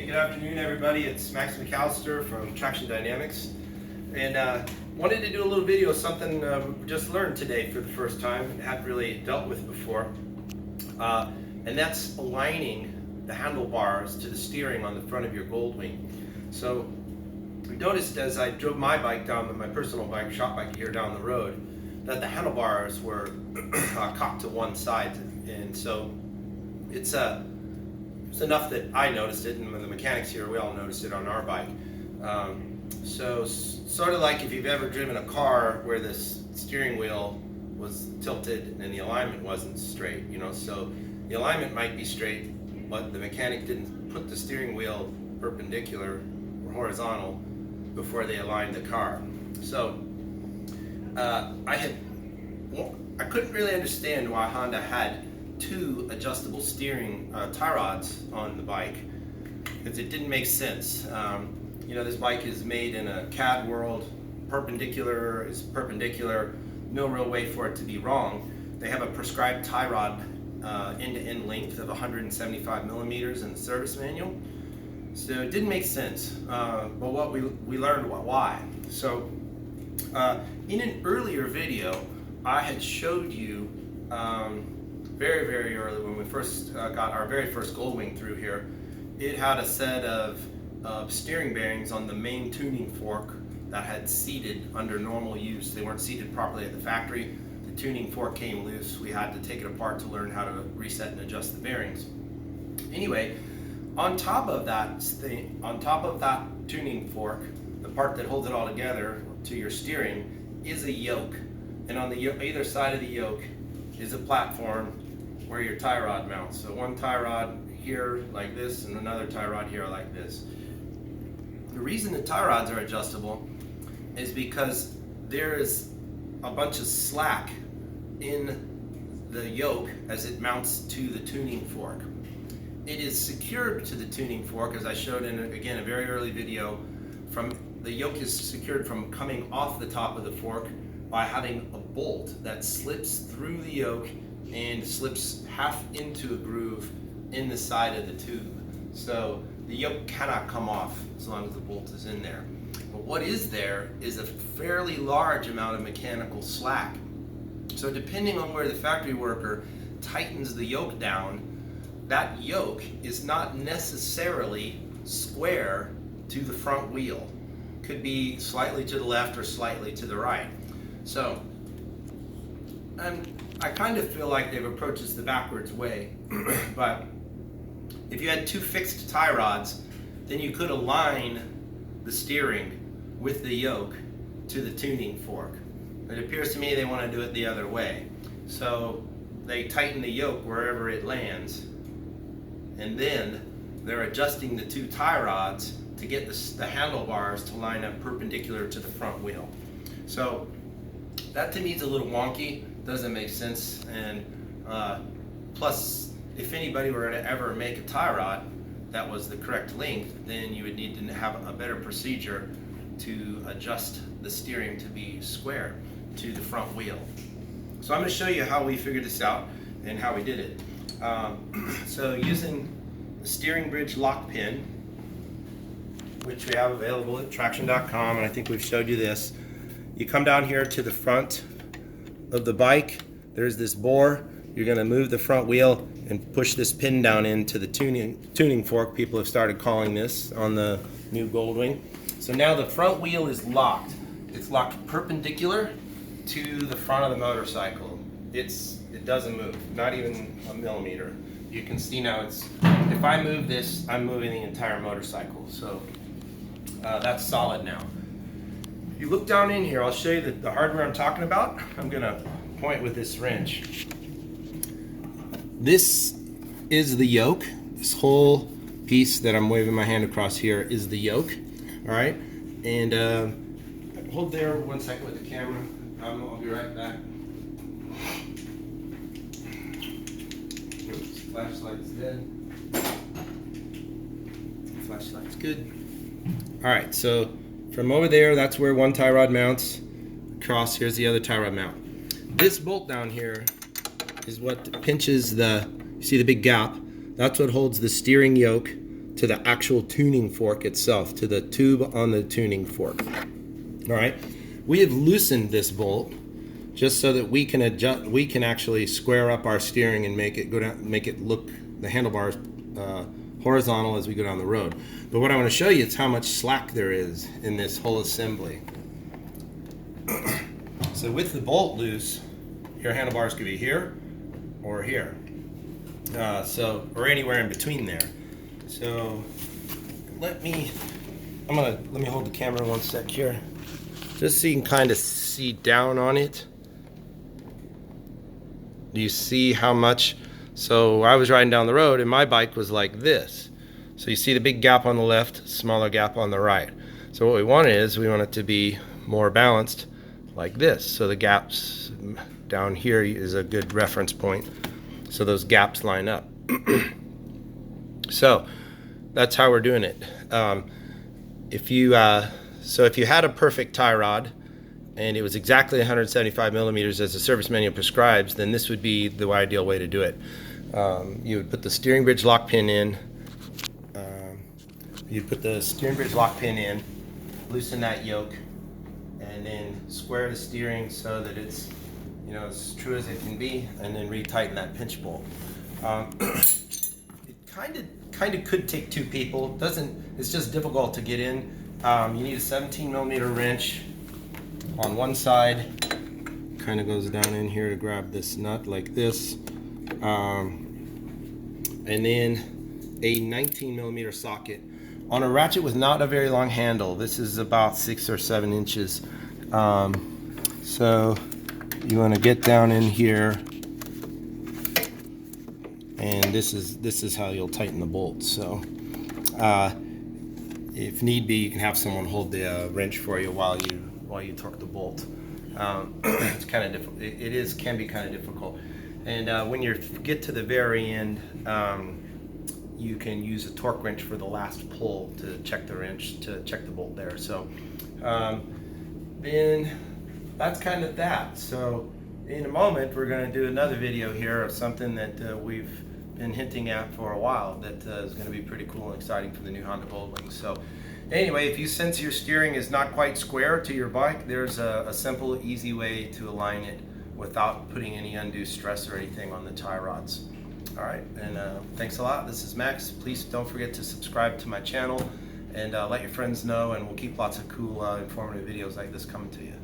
good afternoon everybody. It's Max McAllister from Traction Dynamics, and wanted to do a little video of something just learned today for the first time and hadn't really dealt with before, and that's aligning the handlebars to the steering on the front of your Goldwing. So we noticed as I drove my bike down, my personal bike, shop bike here down the road, that the handlebars were cocked to one side, and so it's enough that I noticed it, and the mechanics here, we all noticed it on our bike. So sort of like if you've ever driven a car where the steering wheel was tilted and the alignment wasn't straight, so the alignment might be straight, but the mechanic didn't put the steering wheel perpendicular or horizontal before they aligned the car. So I couldn't really understand why Honda had two adjustable steering tie rods on the bike, because it didn't make sense. This bike is made in a CAD world. Perpendicular is perpendicular, no real way for it to be wrong. They have a prescribed tie rod end-to-end length of 175 millimeters in the service manual, so it didn't make sense. But what we learned why. So in an earlier video I had showed you very, very early, when we first got our very first Goldwing through here, it had a set of steering bearings on the main tuning fork that had seated under normal use. They weren't seated properly at the factory. The tuning fork came loose. We had to take it apart to learn how to reset and adjust the bearings. Anyway, on top of that tuning fork, the part that holds it all together to your steering, is a yoke. And on the either side of the yoke is a platform where your tie rod mounts. So one tie rod here like this, and another tie rod here like this. The reason the tie rods are adjustable is because there is a bunch of slack in the yoke as it mounts to the tuning fork. It is secured to the tuning fork, as I showed in a very early video. The yoke is secured from coming off the top of the fork by having a bolt that slips through the yoke and slips half into a groove in the side of the tube. So the yoke cannot come off as long as the bolt is in there. But what is there is a fairly large amount of mechanical slack. So depending on where the factory worker tightens the yoke down, that yoke is not necessarily square to the front wheel. Could be slightly to the left or slightly to the right. So I kind of feel like they've approached this the backwards way, but if you had two fixed tie rods, then you could align the steering with the yoke to the tuning fork. It appears to me they want to do it the other way. So they tighten the yoke wherever it lands, and then they're adjusting the two tie rods to get the handlebars to line up perpendicular to the front wheel. So that to me is a little wonky, doesn't make sense, and plus if anybody were to ever make a tie rod that was the correct length, then you would need to have a better procedure to adjust the steering to be square to the front wheel. So I'm going to show you how we figured this out and how we did it. So using the steering bridge lock pin, which we have available at traction.com, and I think we've showed you this. You come down here to the front of the bike, there's this bore. You're going to move the front wheel and push this pin down into the tuning fork. People have started calling this on the new Goldwing. So now the front wheel is locked. It's locked perpendicular to the front of the motorcycle. It doesn't move, not even a millimeter. You can see now if I move this, I'm moving the entire motorcycle. So that's solid now. If you look down in here, I'll show you the hardware I'm talking about. I'm going to point with this wrench. This is the yoke. This whole piece that I'm waving my hand across here is the yoke. All right, and hold there 1 second with the camera. I'll be right back. Oops, flashlight's dead. Flashlight's good. All right, so from over there, that's where one tie rod mounts. Across, here's the other tie rod mount. This bolt down here is what pinches you see the big gap? That's what holds the steering yoke to the actual tuning fork itself, to the tube on the tuning fork. All right, we have loosened this bolt just so that we can adjust, we can actually square up our steering and make it go down, make it look, the handlebars horizontal as we go down the road. But what I want to show you is how much slack there is in this whole assembly. So with the bolt loose, your handlebars could be here or here, or anywhere in between there. So let me hold the camera one sec here, just so you can kind of see down on it. Do you see how much? So I was riding down the road and my bike was like this. So you see the big gap on the left, smaller gap on the right. So what we want is, we want it to be more balanced like this. So the gaps down here is a good reference point. So those gaps line up. So that's how we're doing it. If you had a perfect tie rod and it was exactly 175 millimeters as the service manual prescribes, then this would be the ideal way to do it. You would put the steering bridge lock pin in. Loosen that yoke, and then square the steering so that it's, you know, as true as it can be, and then retighten that pinch bolt. It kind of could take two people. It's just difficult to get in. You need a 17 millimeter wrench on one side. Kind of goes down in here to grab this nut like this, and then a 19 millimeter socket on a ratchet with not a very long handle. This is about 6 or 7 inches. So you want to get down in here, and this is how you'll tighten the bolt. So if need be, you can have someone hold the wrench for you while you torque the bolt. It's kind of difficult. It can be kind of difficult. And when you get to the very end, you can use a torque wrench for the last pull to check the bolt there. So then that's kind of that. So in a moment, we're going to do another video here of something that we've been hinting at for a while that is going to be pretty cool and exciting for the new Honda Goldwing. So anyway, if you sense your steering is not quite square to your bike, there's a simple, easy way to align it without putting any undue stress or anything on the tie rods. All right, and thanks a lot. This is Max. Please don't forget to subscribe to my channel and let your friends know, and we'll keep lots of cool, informative videos like this coming to you.